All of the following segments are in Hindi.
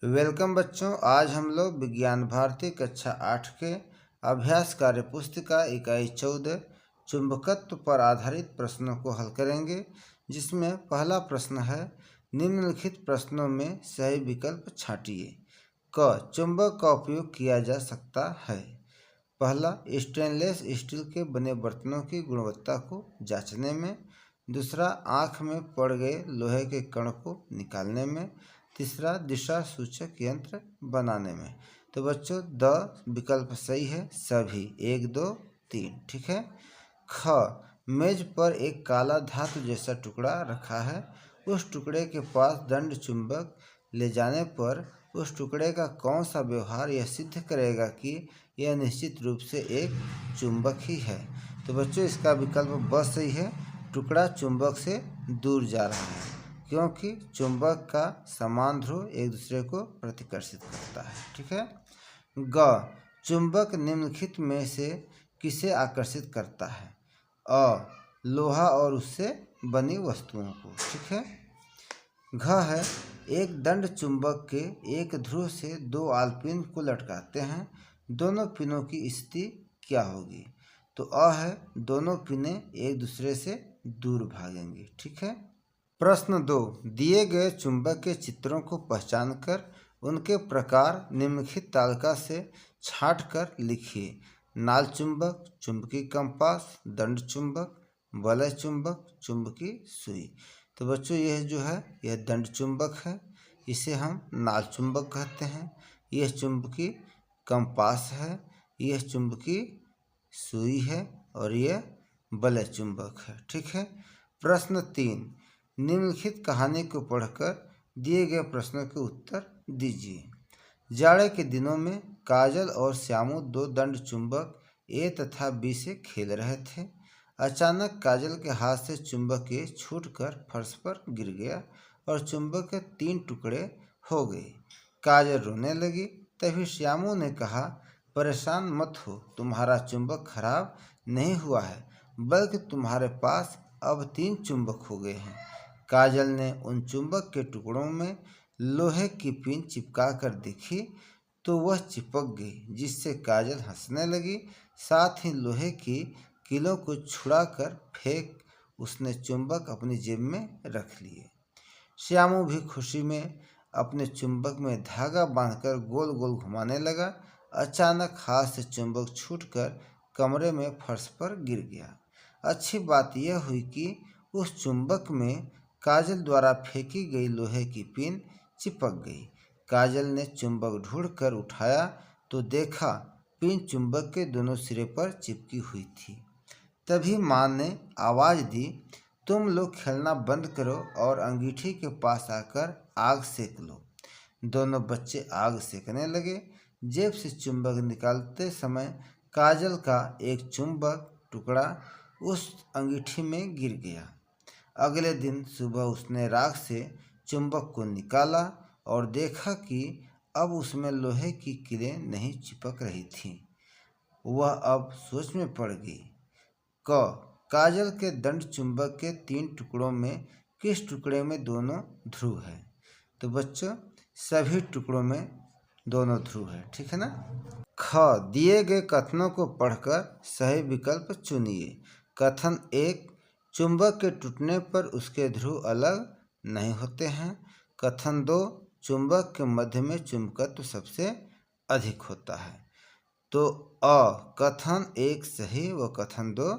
वेलकम बच्चों। आज हम लोग विज्ञान भारती कक्षा 8 के अभ्यास कार्य पुस्तिका इकाई 14 चुंबकत्व पर आधारित प्रश्नों को हल करेंगे, जिसमें पहला प्रश्न है निम्नलिखित प्रश्नों में सही विकल्प छांटिए। क चुंबक का उपयोग किया जा सकता है। पहला, स्टेनलेस स्टील के बने बर्तनों की गुणवत्ता को जांचने में। दूसरा, आँख में पड़ गए लोहे के कण को निकालने में। तीसरा, दिशा सूचक यंत्र बनाने में। तो बच्चों द विकल्प सही है, सभी 1, 2, 3। ठीक है। ख मेज पर एक काला धातु जैसा टुकड़ा रखा है। उस टुकड़े के पास दंड चुंबक ले जाने पर उस टुकड़े का कौन सा व्यवहार यह सिद्ध करेगा कि यह निश्चित रूप से एक चुंबक ही है। तो बच्चों इसका विकल्प ब सही है, टुकड़ा चुंबक से दूर जा रहा है, क्योंकि चुंबक का समान ध्रुव एक दूसरे को प्रतिकर्षित करता है। ठीक है। ग चुंबक निम्नलिखित में से किसे आकर्षित करता है। अ लोहा और उससे बनी वस्तुओं को। ठीक है। घ है एक दंड चुंबक के एक ध्रुव से दो आलपिन को लटकाते हैं, दोनों पिनों की स्थिति क्या होगी। तो अ है दोनों पिनें एक दूसरे से दूर भागेंगी। ठीक है। प्रश्न 2, दिए गए चुंबक के चित्रों को पहचानकर उनके प्रकार निम्नलिखित तालिका से छांटकर लिखिए। नाल चुंबक, चुंबकीय कंपास, दंड चुंबक, वलय चुंबक, चुंबकीय सुई। तो बच्चों यह जो है यह दंड चुंबक है, इसे हम नाल चुंबक कहते हैं। यह चुंबकीय कंपास है, यह चुंबकीय सुई है और यह वलय चुंबक है। ठीक है। प्रश्न 3, निम्नलिखित कहानी को पढ़कर दिए गए प्रश्नों के उत्तर दीजिए। जाड़े के दिनों में काजल और श्यामू दो दंड चुंबक ए तथा बी से खेल रहे थे। अचानक काजल के हाथ से चुंबक ए छूटकर फर्श पर गिर गया और चुंबक के 3 टुकड़े हो गए। काजल रोने लगी। तभी श्यामू ने कहा, परेशान मत हो, तुम्हारा चुंबक खराब नहीं हुआ है, बल्कि तुम्हारे पास अब 3 चुंबक हो गए हैं। काजल ने उन चुंबक के टुकड़ों में लोहे की पिन चिपका कर देखी तो वह चिपक गई, जिससे काजल हंसने लगी। साथ ही लोहे की कीलों को छुड़ाकर फेंक उसने चुंबक अपनी जेब में रख लिए। श्यामू भी खुशी में अपने चुंबक में धागा बांधकर गोल गोल घुमाने लगा। अचानक हाथ से चुंबक छूटकर कमरे में फर्श पर गिर गया। अच्छी बात यह हुई कि उस चुंबक में काजल द्वारा फेंकी गई लोहे की पिन चिपक गई। काजल ने चुंबक ढूंढकर उठाया तो देखा पिन चुंबक के दोनों सिरे पर चिपकी हुई थी। तभी माँ ने आवाज़ दी, तुम लोग खेलना बंद करो और अंगीठी के पास आकर आग सेक लो। दोनों बच्चे आग सेकने लगे। जेब से चुंबक निकालते समय काजल का एक चुंबक टुकड़ा उस अंगीठी में गिर गया। अगले दिन सुबह उसने राख से चुंबक को निकाला और देखा कि अब उसमें लोहे की कीलें नहीं चिपक रही थीं। वह अब सोच में पड़ गई। क काजल के दंड चुंबक के 3 टुकड़ों में किस टुकड़े में दोनों ध्रुव है। तो बच्चों सभी टुकड़ों में दोनों ध्रुव है। ठीक है ना। ख दिए गए कथनों को पढ़कर सही विकल्प चुनिए। कथन 1, चुंबक के टूटने पर उसके ध्रुव अलग नहीं होते हैं। कथन 2, चुंबक के मध्य में चुंबकत्व सबसे अधिक होता है। तो अ कथन 1 सही व कथन 2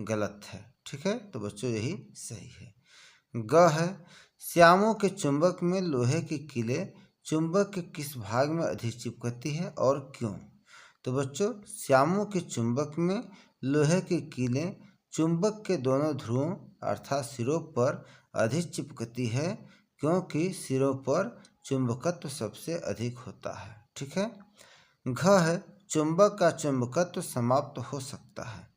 गलत है। ठीक है। तो बच्चों यही सही है। ग है श्यामू के चुंबक में लोहे की कीलें चुंबक के किस भाग में अधिक चिपकती है और क्यों। तो बच्चों श्यामू के चुंबक में लोहे की कीलें चुंबक के दोनों ध्रुवों अर्थात सिरों पर अधिक चिपकती है, क्योंकि सिरों पर चुंबकत्व सबसे अधिक होता है। ठीक है। घ है चुंबक का चुंबकत्व समाप्त हो सकता है।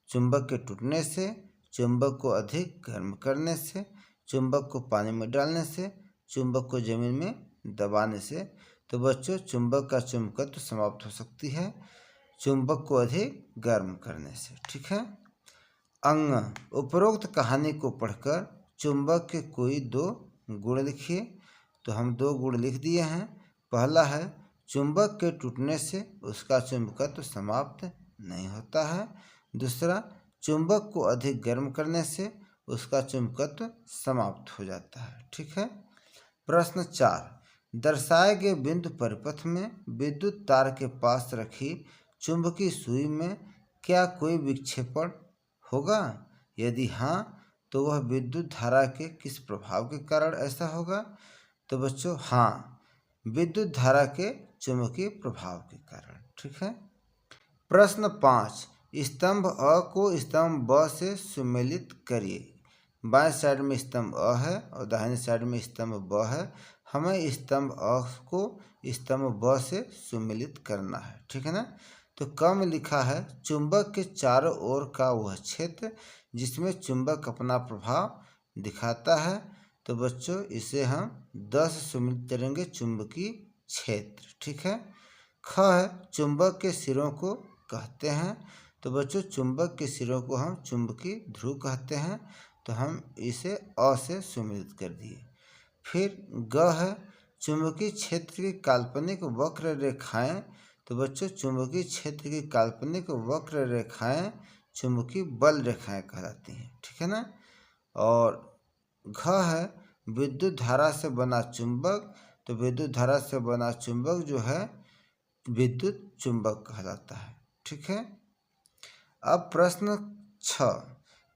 चुंबक के टूटने से, चुंबक को अधिक गर्म करने से, चुंबक को पानी में डालने से, चुंबक को जमीन में दबाने से। तो बच्चों चुंबक का चुंबकत्व समाप्त हो सकती है चुंबक को अधिक गर्म करने से। ठीक है। अंग उपरोक्त कहानी को पढ़कर चुंबक के कोई 2 गुण लिखिए। तो हम 2 गुण लिख दिए हैं। पहला है चुंबक के टूटने से उसका चुंबकत्व समाप्त नहीं होता है। दूसरा, चुंबक को अधिक गर्म करने से उसका चुंबकत्व समाप्त हो जाता है। ठीक है। प्रश्न 4, दर्शाए गए बिंदु परिपथ में विद्युत तार के पास रखी चुंबकीय सुई में क्या कोई विक्षेपण होगा? यदि हाँ, तो वह विद्युत धारा के किस प्रभाव के कारण ऐसा होगा? तो बच्चों हाँ, विद्युत धारा के चुंबकीय प्रभाव के कारण। ठीक है। प्रश्न 5, स्तंभ अ को स्तंभ ब से सुमेलित करिए। बाएं साइड में स्तंभ अ है और दाहिने साइड में स्तंभ ब है। हमें स्तंभ अ को स्तंभ ब से सुमेलित करना है। ठीक है ना। तो क में लिखा है चुंबक के चारों ओर का वह क्षेत्र जिसमें चुंबक अपना प्रभाव दिखाता है। तो बच्चों इसे हम 10 से सुमेलित करेंगे, चुंबकीय क्षेत्र। ठीक है। ख है चुंबक के सिरों को कहते हैं। तो बच्चों चुंबक के सिरों को हम चुंबकीय ध्रुव कहते हैं। तो हम इसे अ से सुमेलित कर दिए। फिर ग है चुंबकीय क्षेत्र की काल्पनिक वक्र रेखाएं। तो बच्चों चुंबकीय क्षेत्र की काल्पनिक वक्र रेखाएं चुंबकीय बल रेखाएं कहलाती हैं। ठीक है ना। और घ है विद्युत धारा से बना चुंबक। तो विद्युत धारा से बना चुंबक जो है विद्युत चुंबक कहलाता है। ठीक है। अब प्रश्न 6,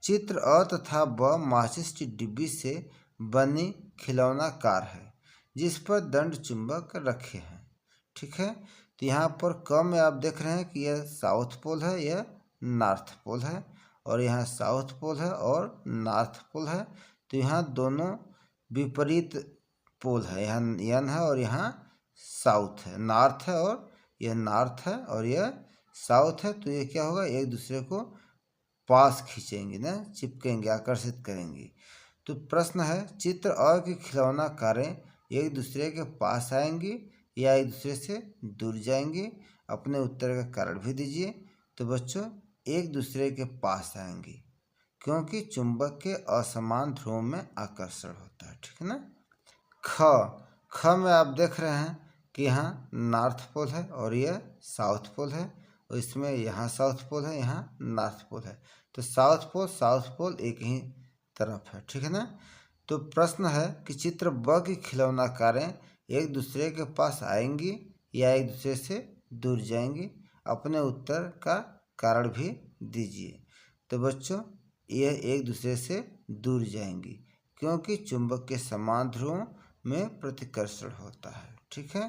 चित्र अ तथा ब माचिस की डिब्बी से बनी खिलौना कार है जिस पर दंड चुंबक रखे हैं। ठीक है। तो यहाँ पर क में आप देख रहे हैं कि यह साउथ पोल है, यह नॉर्थ पोल है, और यहाँ साउथ पोल है और नॉर्थ पोल है। तो यहाँ दोनों विपरीत पोल है, यहाँ यन है और यहाँ साउथ है, नॉर्थ है और यह नॉर्थ है और यह साउथ है। तो ये क्या होगा, एक दूसरे को पास खींचेंगे ना, चिपकेंगे, आकर्षित करेंगे। तो प्रश्न है चित्र अ की खिलौना कारें एक दूसरे के पास आएंगी या एक दूसरे से दूर जाएंगी? अपने उत्तर का कारण भी दीजिए। तो बच्चों एक दूसरे के पास आएंगी क्योंकि चुंबक के असमान ध्रुवों में आकर्षण होता है। ठीक है ना। ख में आप देख रहे हैं कि यहाँ नॉर्थ पोल है और यह साउथ पोल है, और इसमें यहाँ साउथ पोल है, यहाँ नॉर्थ पोल है। तो साउथ पोल एक ही तरफ है। ठीक है ना। तो प्रश्न है कि चित्र ब की खिलौना कारें एक दूसरे के पास आएंगी या एक दूसरे से दूर जाएंगी? अपने उत्तर का कारण भी दीजिए। तो बच्चों यह एक दूसरे से दूर जाएंगी क्योंकि चुंबक के समान ध्रुवों में प्रतिकर्षण होता है। ठीक है।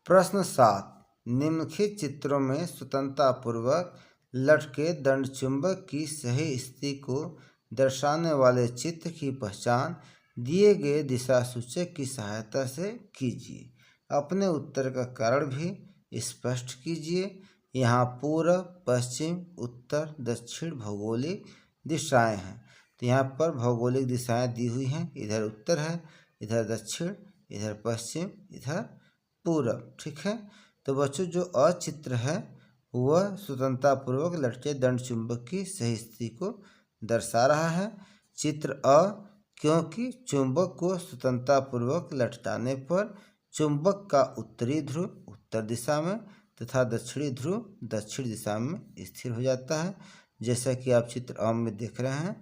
प्रश्न 7, निम्नलिखित चित्रों में स्वतंत्रतापूर्वक लटके दंड चुंबक की सही स्थिति को दर्शाने वाले चित्र की पहचान दिए गए दिशा सूचक की सहायता से कीजिए। अपने उत्तर का कारण भी स्पष्ट कीजिए। यहाँ पूर्व, पश्चिम, उत्तर, दक्षिण भौगोलिक दिशाएं हैं। तो यहाँ पर भौगोलिक दिशाएं दी हुई हैं, इधर उत्तर है, इधर दक्षिण, इधर पश्चिम, इधर पूरब। ठीक है। तो बच्चों जो अचित्र है वह स्वतंत्रतापूर्वक लटके दंड चुंबक की सही स्थिति को दर्शा रहा है। चित्र अ क्योंकि चुंबक को स्वतंत्रतापूर्वक लटकाने पर चुंबक का उत्तरी ध्रुव उत्तर दिशा में तथा दक्षिणी ध्रुव दक्षिण दिशा में स्थिर हो जाता है। जैसा कि आप चित्र अ में देख रहे हैं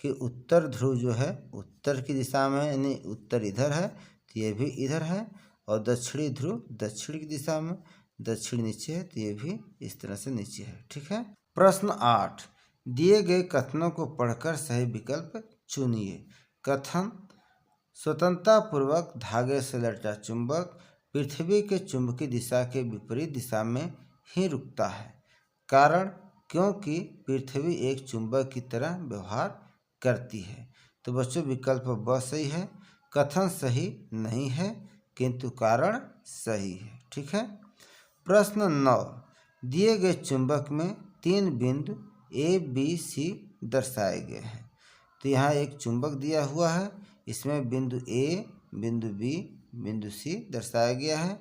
कि उत्तर ध्रुव जो है उत्तर की दिशा में, यानी उत्तर इधर है तो ये भी इधर है, और दक्षिणी ध्रुव दक्षिण की दिशा में, दक्षिण नीचे है तो ये भी इस तरह से नीचे है। ठीक है। प्रश्न 8, दिए गए कथनों को पढ़कर सही विकल्प चुनिए। कथन, स्वतंत्रतापूर्वक धागे से लटका चुंबक पृथ्वी के चुंबकीय दिशा के विपरीत दिशा में ही रुकता है। कारण, क्योंकि पृथ्वी एक चुंबक की तरह व्यवहार करती है। तो बच्चों विकल्प ब सही है। कथन सही नहीं है किंतु कारण सही है। ठीक है। प्रश्न 9, दिए गए चुंबक में 3 बिंदु ए बी सी दर्शाए गए हैं। तो यहाँ एक चुंबक दिया हुआ है, इसमें बिंदु ए, बिंदु बी, बिंदु सी दर्शाया गया है।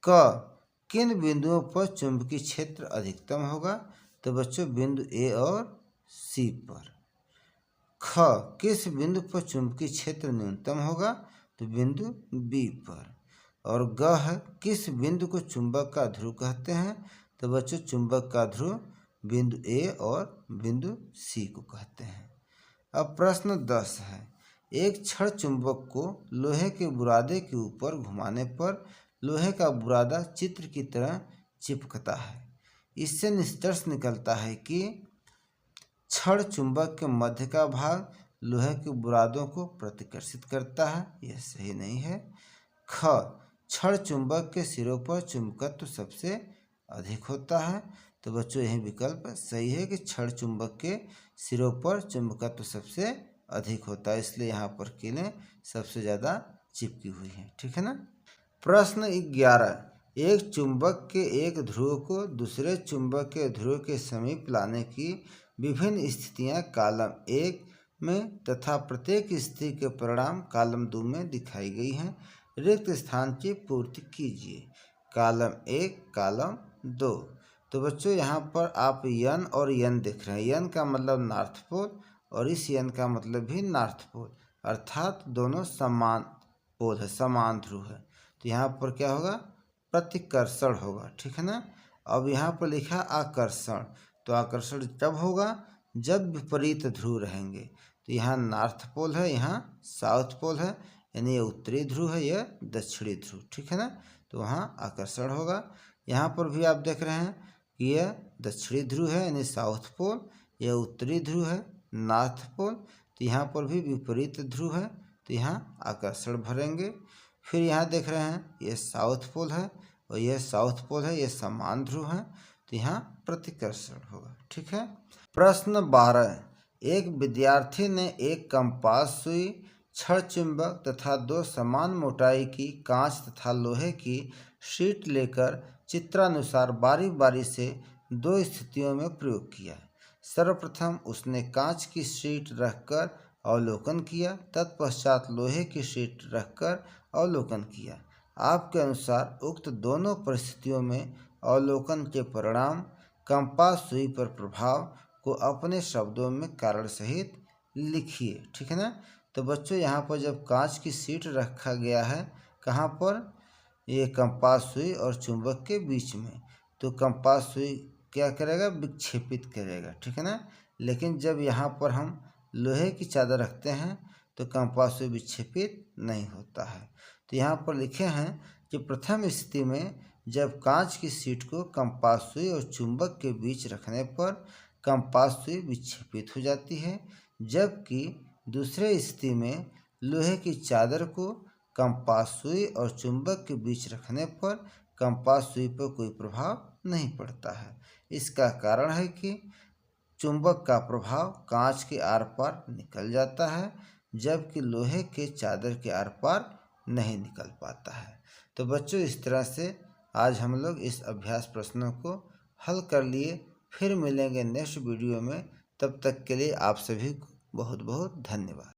क किन बिंदुओं पर चुंबकीय क्षेत्र अधिकतम होगा? तो बच्चों बिंदु ए और सी पर। ख किस बिंदु पर चुंबकीय क्षेत्र न्यूनतम होगा? तो बिंदु बी पर। और ग है, किस बिंदु को चुंबक का ध्रुव कहते हैं? तो बच्चों चुंबक का ध्रुव बिंदु ए और बिंदु सी को कहते हैं। अब प्रश्न 10 है, एक छड़ चुंबक को लोहे के बुरादे के ऊपर घुमाने पर लोहे का बुरादा चित्र की तरह चिपकता है। इससे निष्कर्ष निकलता है कि छड़ चुंबक के मध्य का भाग लोहे के बुरादों को प्रतिकर्षित करता है। यह सही नहीं है। ख, छड़ चुंबक के सिरों पर चुंबकत्व सबसे अधिक होता है। तो बच्चों यही विकल्प सही है कि छड़ चुंबक के सिरों पर चुंबकत्व सबसे अधिक होता है, इसलिए यहाँ पर कीलें सबसे ज़्यादा चिपकी हुई हैं। ठीक है ना। प्रश्न 11, एक चुंबक के एक ध्रुव को दूसरे चुंबक के ध्रुव के समीप लाने की विभिन्न स्थितियाँ कॉलम 1 में तथा प्रत्येक स्थिति के परिणाम कॉलम 2 में दिखाई गई हैं। रिक्त स्थान की पूर्ति कीजिए। Column 1, column 2। तो बच्चों यहाँ पर आप यन और यन देख रहे हैं। यन का मतलब नॉर्थ पोल और इस यन का मतलब भी नॉर्थ पोल, अर्थात दोनों समान पोल है, समान ध्रुव है। तो यहाँ पर क्या होगा? प्रतिकर्षण होगा। ठीक है ना। अब यहाँ पर लिखा आकर्षण, तो आकर्षण तब होगा जब विपरीत ध्रुव रहेंगे। तो यहाँ नॉर्थ पोल है, यहाँ साउथ पोल है, यानी ये उत्तरी ध्रुव है, यह दक्षिणी ध्रुव। ठीक है ना। तो वहाँ आकर्षण होगा। यहाँ पर भी आप देख रहे हैं कि यह दक्षिणी ध्रुव है यानी साउथ पोल, यह उत्तरी ध्रुव है नॉर्थ पोल। तो यहाँ पर भी विपरीत ध्रुव है, तो यहाँ आकर्षण भरेंगे। फिर यहाँ देख रहे हैं यह साउथ पोल है और यह साउथ पोल है, यह समान ध्रुव है, तो यहाँ प्रतिकर्षण होगा। ठीक है। प्रश्न 12, एक विद्यार्थी ने एक कंपास सुई, छड़ चुंबक तथा 2 समान मोटाई की कांच तथा लोहे की शीट लेकर चित्रानुसार बारी बारी से 2 स्थितियों में प्रयोग किया। सर्वप्रथम उसने कांच की शीट रखकर अवलोकन किया, तत्पश्चात लोहे की शीट रखकर अवलोकन किया। आपके अनुसार उक्त दोनों परिस्थितियों में अवलोकन के परिणाम, कंपास सुई पर प्रभाव को अपने शब्दों में कारण सहित लिखिए। ठीक है ना। तो बच्चों यहाँ पर जब कांच की शीट रखा गया है, कहाँ पर? ये कंपास सुई और चुंबक के बीच में, तो कंपास सुई क्या करेगा? विक्षेपित करेगा। ठीक है ना। लेकिन जब यहाँ पर हम लोहे की चादर रखते हैं तो कंपास सुई विक्षेपित नहीं होता है। तो यहाँ पर लिखे हैं कि प्रथम स्थिति में जब कांच की शीट को कंपास सुई और चुंबक के बीच रखने पर कंपास सुई विक्षेपित हो जाती है, जबकि दूसरे स्थिति में लोहे की चादर को कंपास सुई और चुंबक के बीच रखने पर कंपास सुई पर कोई प्रभाव नहीं पड़ता है। इसका कारण है कि चुंबक का प्रभाव कांच के आर पार निकल जाता है, जबकि लोहे के चादर के आर पार नहीं निकल पाता है। तो बच्चों इस तरह से आज हम लोग इस अभ्यास प्रश्नों को हल कर लिए। फिर मिलेंगे नेक्स्ट वीडियो में, तब तक के लिए आप सभी को बहुत बहुत धन्यवाद।